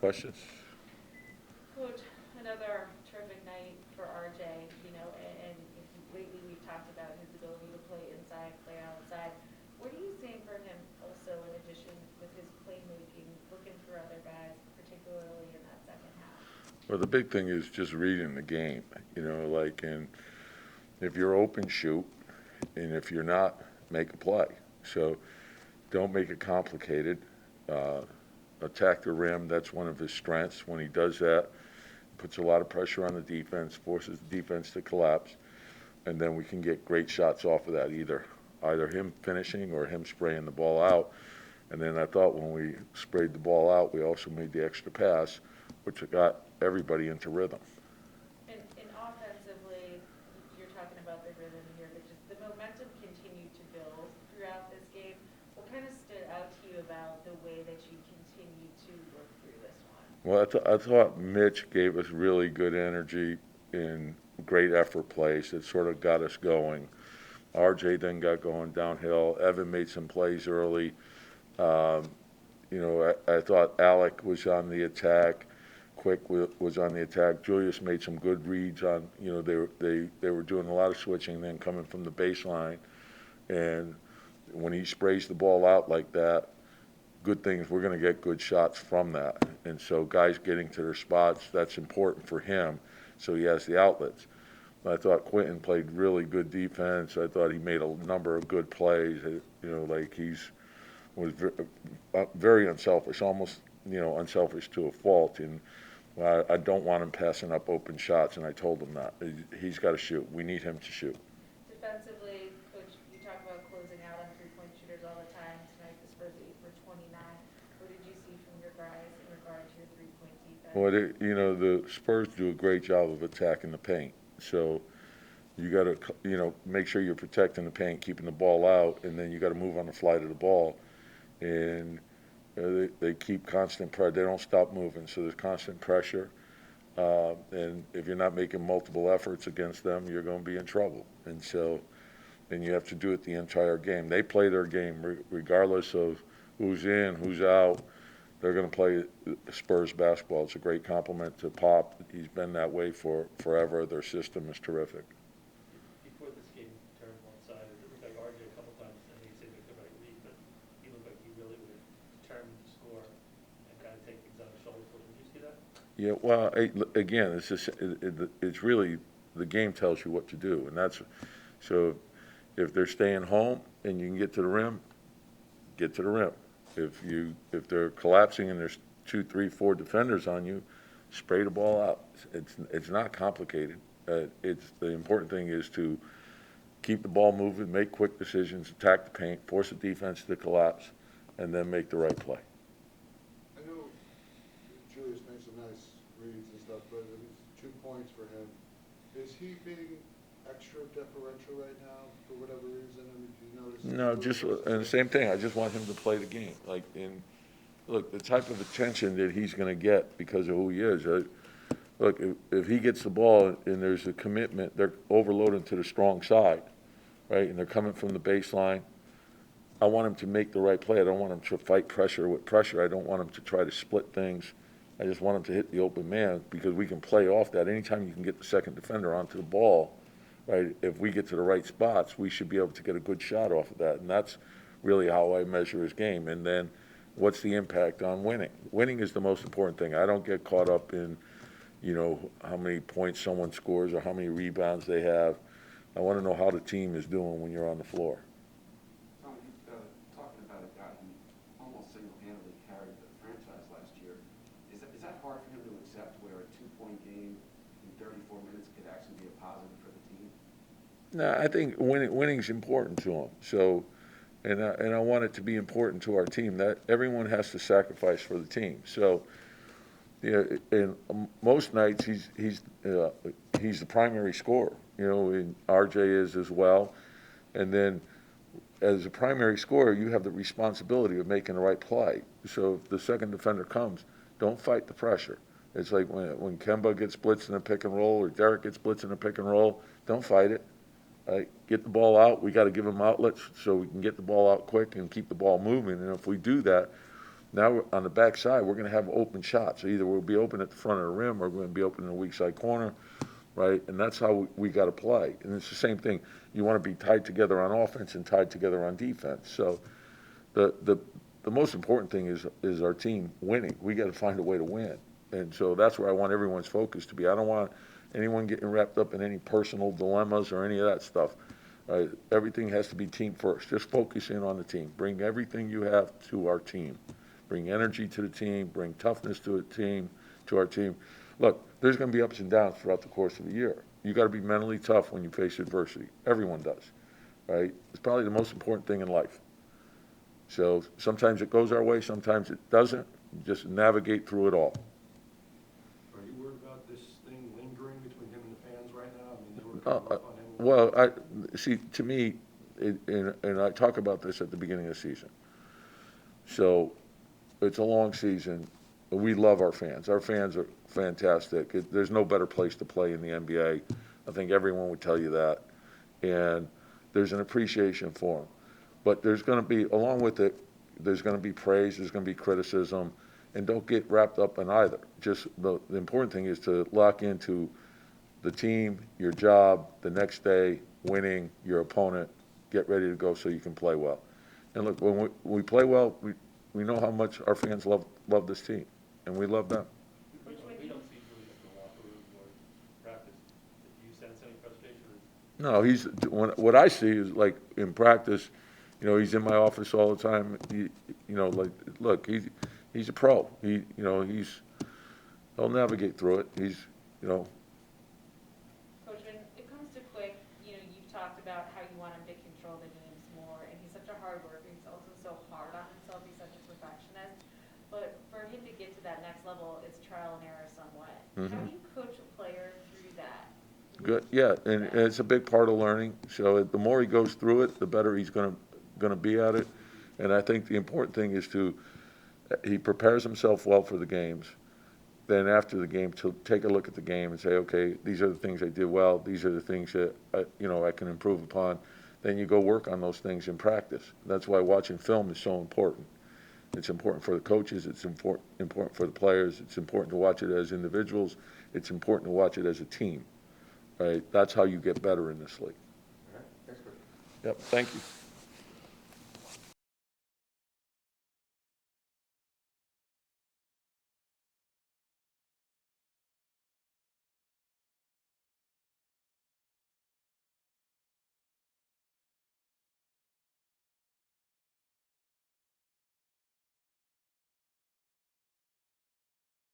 questions? Coach, another terrific night for RJ, and lately we've talked about his ability to play inside, play outside. What are you seeing from him also in addition with his playmaking, looking for other guys, particularly in that second half? Well, the big thing is just reading the game. And if you're open, shoot, and if you're not, make a play. So don't make it complicated. Uh, Attack the rim. That's one of his strengths. When he does that, puts a lot of pressure on the defense, forces the defense to collapse, and then we can get great shots off of that. Either him finishing or him spraying the ball out. And then I thought when we sprayed the ball out, we also made the extra pass, which got everybody into rhythm. And offensively, you're talking about the rhythm here, but just the momentum continued to build throughout this game. What kind of stood out to you about the way that you continued to work through this one? Well, I thought Mitch gave us really good energy in great effort plays that sort of got us going. RJ then got going downhill. Evan made some plays early. Um, I thought Alec was on the attack. Was on the attack. Julius made some good reads on. They were doing a lot of switching then coming from the baseline, and when he sprays the ball out like that, good things. We're going to get good shots from that, and so guys getting to their spots, that's important for him. So he has the outlets. I thought Quentin played really good defense. I thought he made a number of good plays. Like he's was very unselfish, almost unselfish to a fault. And I don't want him passing up open shots, and I told him that he's got to shoot. We need him to shoot. Defensively, Coach, you talk about closing out on three-point shooters all the time. Tonight, the Spurs 8 for 29. What did you see from your guys in regard to your three-point defense? Well, the Spurs do a great job of attacking the paint. So you got to, make sure you're protecting the paint, keeping the ball out, and then you got to move on the flight of the ball. And they keep constant pressure. They don't stop moving, so there's constant pressure. And if you're not making multiple efforts against them, you're going to be in trouble. And you have to do it the entire game. They play their game regardless of who's in, who's out. They're going to play Spurs basketball. It's a great compliment to Pop. He's been that way for forever. Their system is terrific. Before this game turned one-sided, it looked like RJ a couple times, I think he said make the right read, but he looked like he really was determined to score and kind of take things on his shoulders. Did you see that? Yeah, well, again, it's really the game tells you what to do, and that's so. If they're staying home and you can get to the rim, get to the rim. If they're collapsing and there's 2, 3, 4 defenders on you, spray the ball out. It's not complicated. It's the important thing is to keep the ball moving, make quick decisions, attack the paint, force the defense to collapse, and then make the right play. I know Julius made some nice reads and stuff, but it was 2 points for him. Is he being extra deferential right now for whatever reason? I mean, do you notice? No, and the same thing. I just want him to play the game. Look, the type of attention that he's going to get because of who he is. Look, if he gets the ball and there's a commitment, they're overloading to the strong side, right? And they're coming from the baseline. I want him to make the right play. I don't want him to fight pressure with pressure. I don't want him to try to split things. I just want him to hit the open man because we can play off that. Anytime you can get the second defender onto the ball, right, if we get to the right spots, we should be able to get a good shot off of that. And that's really how I measure his game. And then what's the impact on winning? Winning is the most important thing. I don't get caught up in, how many points someone scores or how many rebounds they have. I want to know how the team is doing when you're on the floor. Tony, talking about a guy who almost single-handedly carried the franchise last year, is that hard for him to accept where a 2-point game in 34 minutes could actually be a positive for the team? No, I think winning's important to him. So, and I want it to be important to our team that everyone has to sacrifice for the team. So, and most nights he's the primary scorer. And RJ is as well. And then, as a primary scorer, you have the responsibility of making the right play. So if the second defender comes, don't fight the pressure. It's like when Kemba gets blitzed in a pick and roll or Derek gets blitzed in a pick and roll, don't fight it. Get the ball out. We got to give them outlets so we can get the ball out quick and keep the ball moving. And if we do that, Now, on the backside, we're gonna have open shots. Either we'll be open at the front of the rim, or we're gonna be open in the weak side corner, right? And that's how we gotta play. And it's the same thing. You wanna be tied together on offense and tied together on defense. So the most important thing is our team winning. We gotta find a way to win. And so that's where I want everyone's focus to be. I don't want anyone getting wrapped up in any personal dilemmas or any of that stuff. Everything has to be team first. Just focus in on the team. Bring everything you have to our team. Bring energy to the team. Bring toughness to our team. Look, there's going to be ups and downs throughout the course of the year. You got to be mentally tough when you face adversity. Everyone does, right? It's probably the most important thing in life. So sometimes it goes our way, sometimes it doesn't. Just navigate through it all. Are you worried about this thing lingering between him and the fans right now? I mean, they were kind of rough on him. Well, see, to me, and I talk about this at the beginning of the season. So it's a long season. We love our fans. Our fans are fantastic. There's no better place to play in the NBA. I think everyone would tell you that. And there's an appreciation for them. But there's going to be, along with it, there's going to be praise, there's going to be criticism, and don't get wrapped up in either. Just the important thing is to lock into the team, your job, the next day, winning, your opponent, get ready to go so you can play well. And look, when we play well, we know how much our fans love this team, and we love them. We don't see Julius in the locker room or practice. Do you sense any frustration? No, what I see is, like, in practice, you know, he's in my office all the time. Look, he's a pro. He'll navigate through it. Coach, when it comes to Quick, you've talked about how you want him to control the games more, and he's such a hard worker. He's also so hard on himself. He's such a perfectionist. But for him to get to that next level, it's trial and error somewhat. How do you coach a player through that? Good, yeah, and it's a big part of learning. So the more he goes through it, the better he's going to be at it. And I think the important thing is he prepares himself well for the games. Then after the game, to take a look at the game and say, okay, these are the things I did well. These are the things that I can improve upon. Then you go work on those things in practice. That's why watching film is so important. It's important for the coaches. It's important for the players. It's important to watch it as individuals. It's important to watch it as a team. Right? That's how you get better in this league. All right, thanks, Chris. Yep, thank you.